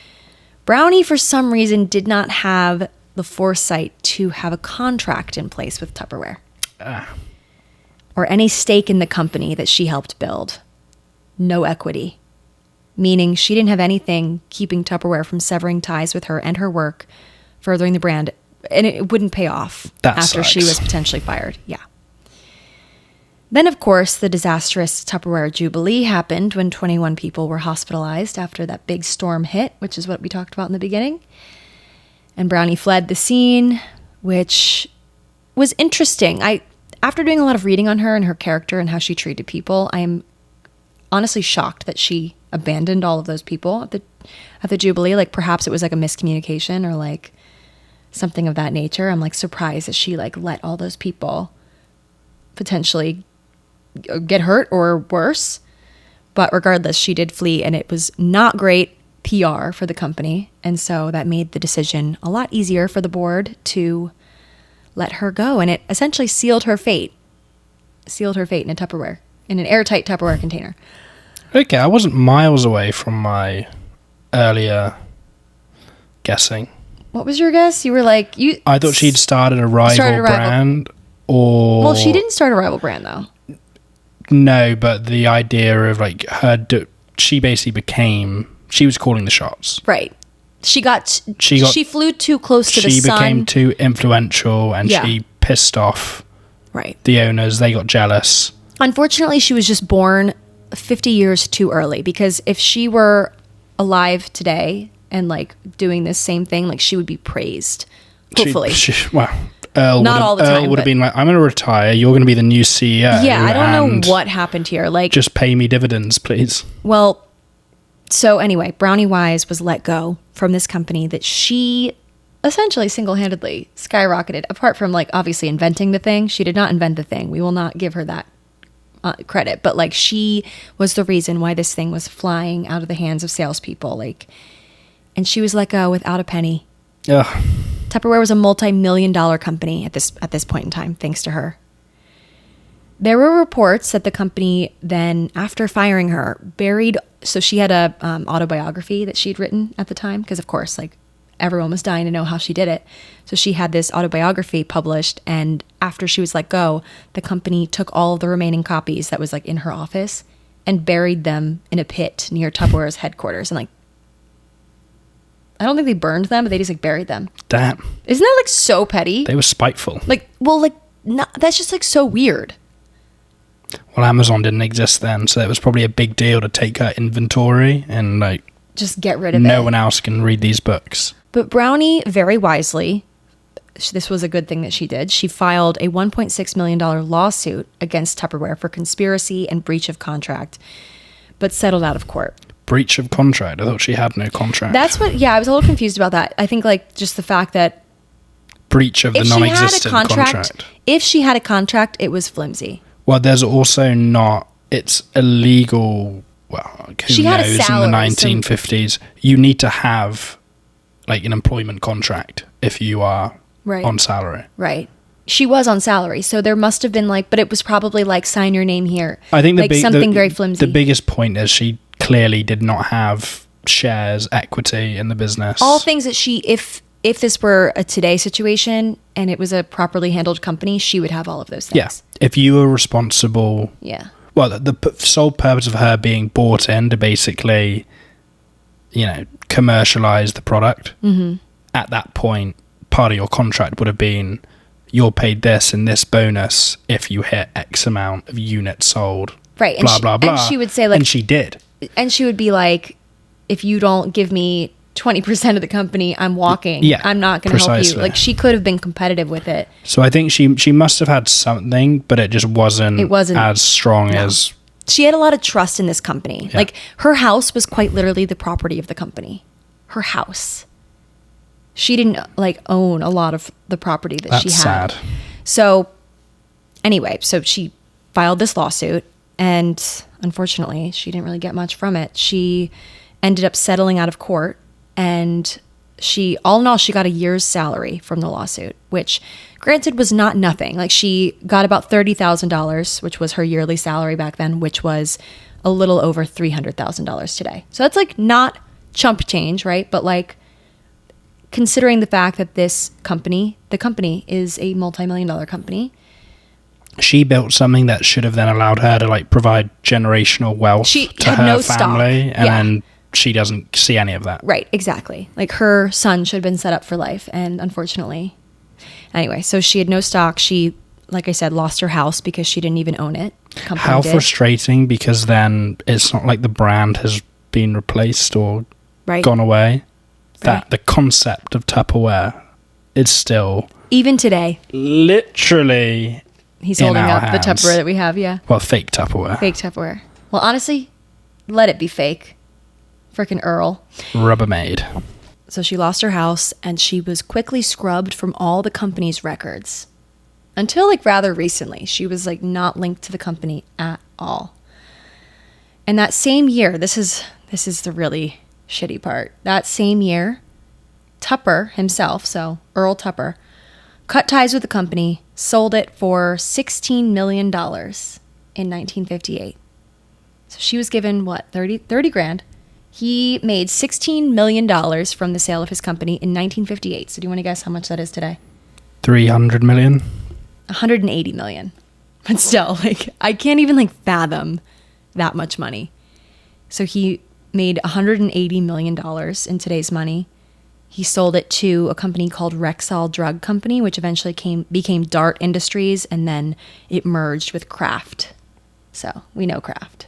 Speaker 1: Brownie, for some reason, did not have the foresight to have a contract in place with Tupperware. Or any stake in the company that she helped build. No equity. Meaning she didn't have anything keeping Tupperware from severing ties with her and her work, furthering the brand, and it wouldn't pay off after she was potentially fired. Yeah. Then, of course, the disastrous Tupperware Jubilee happened when 21 people were hospitalized after that big storm hit, which is what we talked about in the beginning. And Brownie fled the scene, which was interesting. After doing a lot of reading on her and her character and how she treated people, I am honestly shocked that she abandoned all of those people at the Jubilee. Like, perhaps it was like a miscommunication or like something of that nature. I'm like surprised that she like let all those people potentially get hurt or worse. But regardless, she did flee, and it was not great PR for the company. And so that made the decision a lot easier for the board to let her go. And it essentially sealed her fate in a Tupperware, in an airtight Tupperware container.
Speaker 2: Okay, I wasn't miles away from my earlier guessing.
Speaker 1: What was your guess? You were like,
Speaker 2: I thought she'd started a rival brand, or...
Speaker 1: Well, she didn't start a rival brand, though.
Speaker 2: No, but the idea of like she basically became... She was calling the shots. Right.
Speaker 1: She flew too close to the sun.
Speaker 2: She became too influential, and she pissed off the owners. They got jealous.
Speaker 1: Unfortunately, she was just born 50 years too early, because if she were alive today and like doing this same thing, like she would be praised. Hopefully.
Speaker 2: Earl
Speaker 1: not all the time.
Speaker 2: Earl would have been like, I'm going to retire. You're going to be the new CEO.
Speaker 1: Yeah, I don't know what happened here. Like,
Speaker 2: just pay me dividends, please.
Speaker 1: Well, so anyway, Brownie Wise was let go from this company that she essentially single-handedly skyrocketed. Apart from like obviously inventing the thing, she did not invent the thing. We will not give her that credit. But like, she was the reason why this thing was flying out of the hands of salespeople. Like, and she was let go without a penny.
Speaker 2: Ugh.
Speaker 1: Tupperware was a multi-million-dollar company at this point in time, thanks to her. There were reports that the company then, after firing her, buried... So she had a autobiography that she'd written at the time, because of course, like, everyone was dying to know how she did it. So she had this autobiography published, and after she was let go, the company took all of the remaining copies that was like in her office and buried them in a pit near Tupperware's headquarters. And like, I don't think they burned them, but they just like buried them.
Speaker 2: Damn.
Speaker 1: Isn't that like so petty?
Speaker 2: They were spiteful.
Speaker 1: Like, well, like, that's just like so weird.
Speaker 2: Well, Amazon didn't exist then, so it was probably a big deal to take her inventory and like
Speaker 1: just get rid of it.
Speaker 2: No one else can read these books.
Speaker 1: But Brownie, very wisely, this was a good thing that she did. She filed a $1.6 million lawsuit against Tupperware for conspiracy and breach of contract, but settled out of court. Breach
Speaker 2: of contract? I thought she had no contract.
Speaker 1: That's what, yeah, I was a little confused about that. I think like just the fact that
Speaker 2: breach of the non-existent contract.
Speaker 1: If she had a contract, it was flimsy.
Speaker 2: Well, there's also not, it's illegal, well, who knows, in the 1950s. You need to have like an employment contract if you are on salary.
Speaker 1: Right. She was on salary, so there must have been like, but it was probably like, sign your name here.
Speaker 2: I think
Speaker 1: like something very flimsy.
Speaker 2: The biggest point is she clearly did not have shares, equity in the business.
Speaker 1: All things that she, if this were a today situation and it was a properly handled company, she would have all of those things.
Speaker 2: Yeah. If you were responsible.
Speaker 1: Yeah.
Speaker 2: Well, the sole purpose of her being bought in to basically, commercialize the product. Mm-hmm. At that point, part of your contract would have been, you're paid this and this bonus if you hit X amount of units sold.
Speaker 1: Right.
Speaker 2: Blah, blah, blah.
Speaker 1: And she would say like...
Speaker 2: And she did.
Speaker 1: And she would be like, if you don't give me 20% of the company, I'm walking.
Speaker 2: Yeah,
Speaker 1: I'm not going to help you. Like, she could have been competitive with it.
Speaker 2: So I think she must have had something, but it just wasn't as strong as...
Speaker 1: She had a lot of trust in this company. Yeah. Like, her house was quite literally the property of the company. Her house. She didn't, like, own a lot of the property that she had. That's sad. So, Anyway, so she filed this lawsuit, and unfortunately, she didn't really get much from it. She ended up settling out of court, and all in all, she got a year's salary from the lawsuit, which granted was not nothing. Like, she got about $30,000, which was her yearly salary back then, which was a little over $300,000 today. So that's like not chump change, right? But like, considering the fact that the company is a multi-million-dollar company.
Speaker 2: She built something that should have then allowed her to like provide generational wealth to her family, and then she doesn't see any of that.
Speaker 1: Right, exactly. Like, her son should have been set up for life, and unfortunately. Anyway, so she had no stock. She, like I said, lost her house because she didn't even own it.
Speaker 2: How frustrating, because then it's not like the brand has been replaced or gone away. That the concept of Tupperware is still... Even today. Literally
Speaker 1: he's holding up hands. The Tupperware that we have,
Speaker 2: Well, fake Tupperware.
Speaker 1: Fake Tupperware. Well, honestly, let it be fake. Frickin' Earl.
Speaker 2: Rubbermaid.
Speaker 1: So she lost her house, and she was quickly scrubbed from all the company's records. Until, like, rather recently. She was, like, not linked to the company at all. And that same year, this is the really shitty part. That same year, Tupper himself, so Earl Tupper, cut ties with the company, sold it for $16 million in 1958. So she was given, what, 30 grand? He made $16 million from the sale of his company in 1958. So do you want to guess how much that is today?
Speaker 2: 300 million?
Speaker 1: 180 million. But still, like, I can't even, like, fathom that much money. So he made $180 million in today's money. He sold it to a company called Rexall Drug Company, which eventually became Dart Industries, and then it merged with Kraft. So we know Kraft.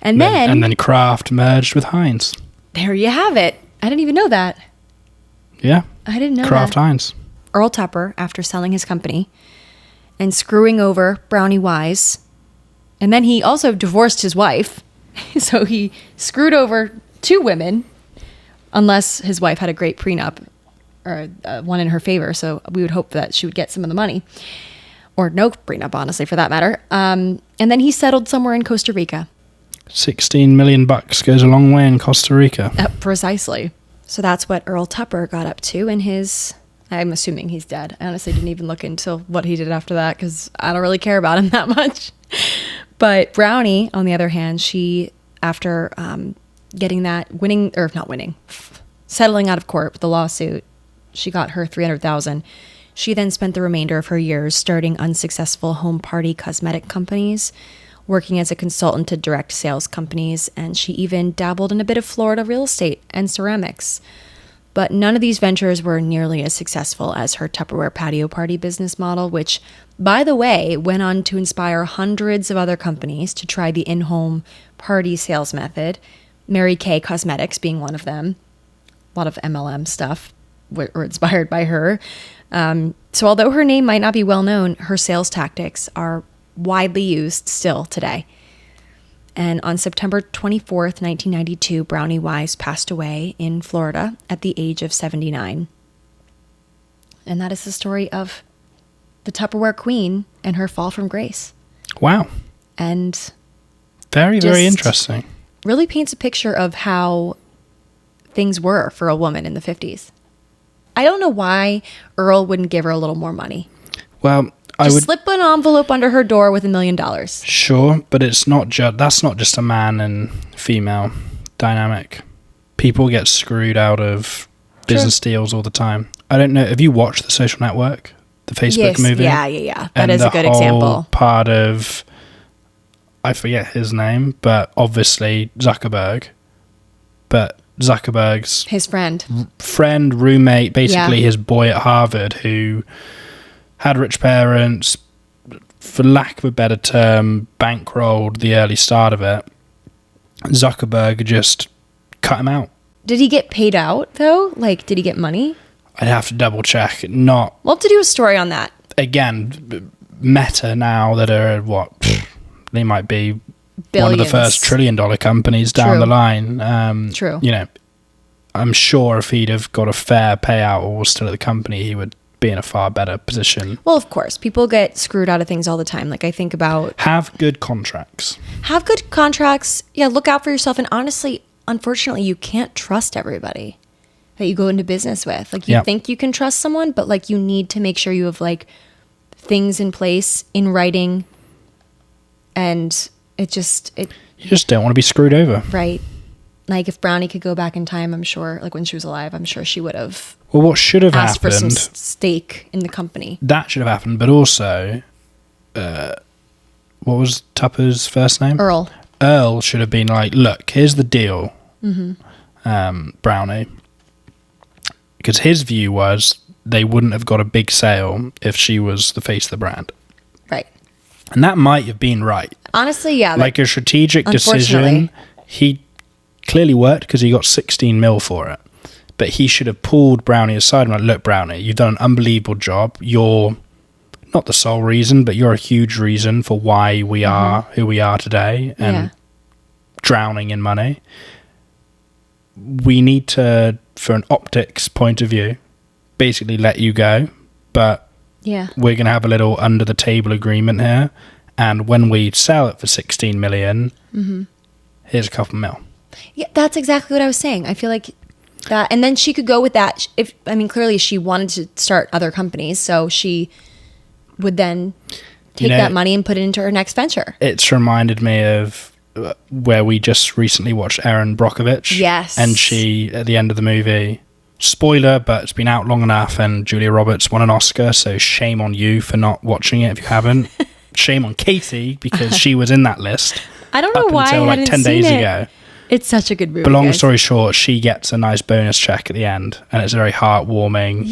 Speaker 1: And then
Speaker 2: Kraft merged with Heinz.
Speaker 1: There you have it. I didn't even know that.
Speaker 2: Yeah.
Speaker 1: I didn't know
Speaker 2: Kraft
Speaker 1: that.
Speaker 2: Heinz.
Speaker 1: Earl Tupper, after selling his company and screwing over Brownie Wise, and then he also divorced his wife. So he screwed over 2 women, unless his wife had a great prenup or one in her favor. So we would hope that she would get some of the money, or no prenup, honestly, for that matter. And then he settled somewhere in Costa Rica.
Speaker 2: 16 million bucks goes a long way in Costa Rica.
Speaker 1: Precisely. So that's what Earl Tupper got up to in his... I'm assuming he's dead. I honestly didn't even look into what he did after that, because I don't really care about him that much. But Brownie, on the other hand, she, after getting that, settling out of court with the lawsuit, she got her $300,000. She then spent the remainder of her years starting unsuccessful home party cosmetic companies, working as a consultant to direct sales companies, and she even dabbled in a bit of Florida real estate and ceramics. But none of these ventures were nearly as successful as her Tupperware patio party business model, which, by the way, went on to inspire hundreds of other companies to try the in-home party sales method, Mary Kay Cosmetics being one of them. A lot of MLM stuff were inspired by her. So although her name might not be well known, her sales tactics are widely used still today. And on September 24th, 1992, Brownie Wise passed away in Florida at the age of 79. And that is the story of the Tupperware Queen and her fall from grace.
Speaker 2: Wow.
Speaker 1: And
Speaker 2: very, very interesting.
Speaker 1: Really paints a picture of how things were for a woman in the 50s. I don't know why Earl wouldn't give her a little more money.
Speaker 2: Well,
Speaker 1: slip an envelope under her door with $1 million.
Speaker 2: Sure, but it's not that's not just a man and female dynamic. People get screwed out of business deals all the time. I don't know. Have you watched The Social Network, the Facebook movie?
Speaker 1: Yeah. That is a good example.
Speaker 2: Part of, I forget his name, but obviously Zuckerberg. But Zuckerberg's
Speaker 1: his friend,
Speaker 2: roommate, basically his boy at Harvard, who had rich parents, for lack of a better term, bankrolled the early start of it. Zuckerberg just cut him out.
Speaker 1: Did he get paid out, though? Like, did he get money?
Speaker 2: I'd have to double check.
Speaker 1: We'll have to do a story on that.
Speaker 2: Again, Meta now that are, they might be
Speaker 1: Billions.
Speaker 2: One of the first $1 trillion companies down the line.
Speaker 1: True.
Speaker 2: You know, I'm sure if he'd have got a fair payout or was still at the company, he would be in a far better position.
Speaker 1: Well, of course, people get screwed out of things all the time. Like I think about
Speaker 2: Have good contracts.
Speaker 1: have good contracts. Yeah, look out for yourself. And honestly, unfortunately, you can't trust everybody that you go into business with. Like you think you can trust someone, but like you need to make sure you have like things in place in writing. And you just
Speaker 2: don't want to be screwed over.
Speaker 1: right. Like if Brownie could go back in time, I'm sure, like when she was alive, I'm sure she would have
Speaker 2: Well, what should have
Speaker 1: asked for some
Speaker 2: happened,
Speaker 1: stake in the company.
Speaker 2: that should have happened, but also, what was Tupper's first name? Earl should have been like, look, here's the deal, Brownie. Because his view was they wouldn't have got a big sale if she was the face of the brand.
Speaker 1: Right.
Speaker 2: And that might have been right.
Speaker 1: Honestly, yeah.
Speaker 2: Like a strategic decision. He clearly worked because he got 16 mil for it. But he should have pulled Brownie aside and like, look, Brownie, you've done an unbelievable job. You're not the sole reason, but you're a huge reason for why we are who we are today and drowning in money. We need to, for an optics point of view, basically let you go. But we're going to have a little under the table agreement here. And when we sell it for 16 million, here's a couple mil.
Speaker 1: Yeah, that's exactly what I was saying. I feel like that, and then she could go with that. Clearly she wanted to start other companies, so she would then take that money and put it into her next venture.
Speaker 2: It's reminded me of where we just recently watched Erin Brockovich.
Speaker 1: Yes.
Speaker 2: And she, at the end of the movie, spoiler, but it's been out long enough, and Julia Roberts won an Oscar, so shame on you for not watching it if you haven't. Shame on Katie, because she was in that list.
Speaker 1: I don't know why
Speaker 2: until
Speaker 1: I
Speaker 2: like
Speaker 1: hadn't
Speaker 2: 10
Speaker 1: seen
Speaker 2: days
Speaker 1: it.
Speaker 2: ago.
Speaker 1: It's such a good movie.
Speaker 2: But long
Speaker 1: guys.
Speaker 2: story short, she gets a nice bonus check at the end, and it's a very heartwarming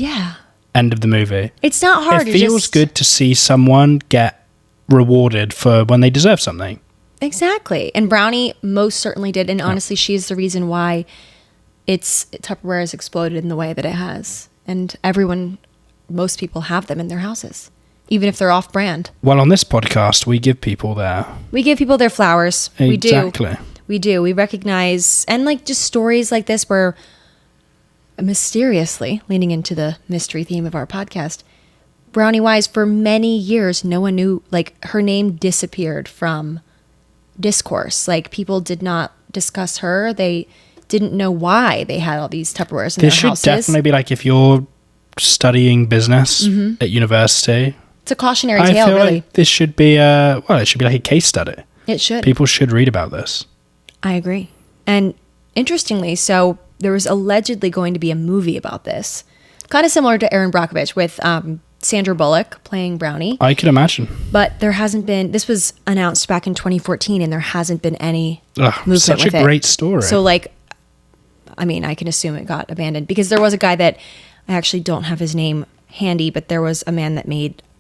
Speaker 2: end of the movie.
Speaker 1: It's not hard.
Speaker 2: It feels good to see someone get rewarded for when they deserve something.
Speaker 1: Exactly. And Brownie most certainly did. And honestly, she's the reason why Tupperware has exploded in the way that it has. And most people have them in their houses, even if they're off brand.
Speaker 2: Well, on this podcast, we give people their
Speaker 1: flowers.
Speaker 2: Exactly.
Speaker 1: We do. We recognize, and like just stories like this where mysteriously, leaning into the mystery theme of our podcast, Brownie Wise, for many years, no one knew, like her name disappeared from discourse. Like people did not discuss her. They didn't know why they had all these Tupperwares in their houses.
Speaker 2: This should definitely be like if you're studying business at university.
Speaker 1: It's a cautionary tale, really.
Speaker 2: Like this should be it should be like a case study.
Speaker 1: It should.
Speaker 2: People should read about this.
Speaker 1: I agree. And interestingly, so there was allegedly going to be a movie about this, kind of similar to Erin Brockovich with Sandra Bullock playing Brownie.
Speaker 2: I can imagine.
Speaker 1: But there hasn't been, this was announced back in 2014 and there hasn't been any movement with it.
Speaker 2: Such a great story.
Speaker 1: So like, I mean, I can assume it got abandoned because there was a guy that, I actually don't have his name handy, but there was a man that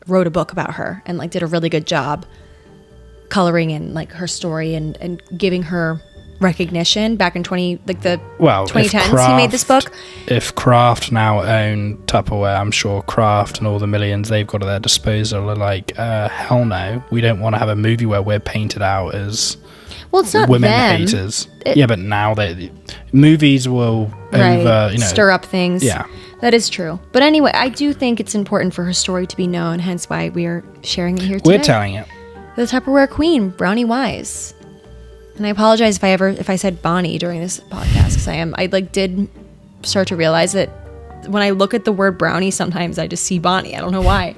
Speaker 1: wrote a book about her and like did a really good job coloring in like her story and giving her recognition back in 2010s. He made this book.
Speaker 2: If Kraft now own Tupperware, I'm sure Kraft and all the millions they've got at their disposal are like, hell no, we don't want to have a movie where we're painted out as
Speaker 1: it's not
Speaker 2: women
Speaker 1: them.
Speaker 2: haters. But now movies will
Speaker 1: stir up things.
Speaker 2: Yeah.
Speaker 1: That is true. But anyway, I do think it's important for her story to be known, hence why we are sharing it here today.
Speaker 2: We're telling it.
Speaker 1: The Tupperware Queen, Brownie Wise. And I apologize if I said Bonnie during this podcast, because I did start to realize that when I look at the word brownie, sometimes I just see Bonnie. I don't know why.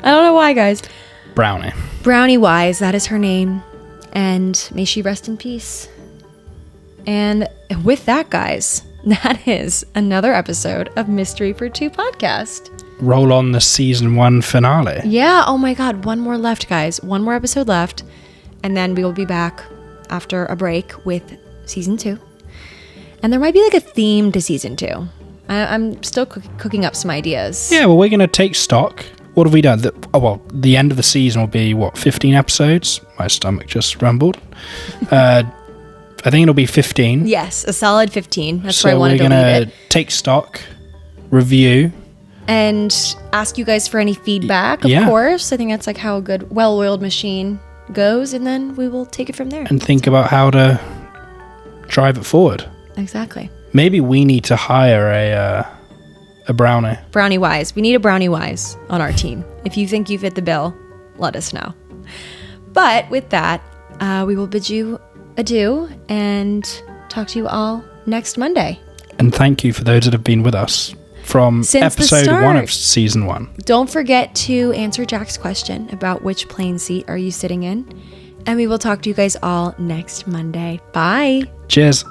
Speaker 1: Guys. Brownie Wise, that is her name. And may she rest in peace. And with that, guys, that is another episode of Mystery for Two podcast.
Speaker 2: Roll on the season 1 finale.
Speaker 1: Yeah. Oh my God. One more left, guys. One more episode left. And then we will be back after a break with season 2. And there might be like a theme to season 2. I'm still cooking up some ideas.
Speaker 2: Yeah, well, we're going to take stock. What have we done? The end of the season will be, 15 episodes? My stomach just rumbled. I think it'll be 15.
Speaker 1: Yes, a solid 15. That's where I wanted to leave it.
Speaker 2: So we're going to take stock, review.
Speaker 1: And ask you guys for any feedback, of course. I think that's like how a good, well-oiled machine goes. And then we will take it from there.
Speaker 2: And think about how to drive it forward.
Speaker 1: Exactly.
Speaker 2: Maybe we need to hire A brownie.
Speaker 1: Brownie Wise. We need a Brownie Wise on our team. If you think you fit the bill, let us know. But with that, we will bid you adieu and talk to you all next Monday.
Speaker 2: And thank you for those that have been with us from
Speaker 1: Since the
Speaker 2: episode 1
Speaker 1: start.
Speaker 2: of season 1.
Speaker 1: Don't forget to answer Jack's question about which plane seat are you sitting in. And we will talk to you guys all next Monday. Bye.
Speaker 2: Cheers.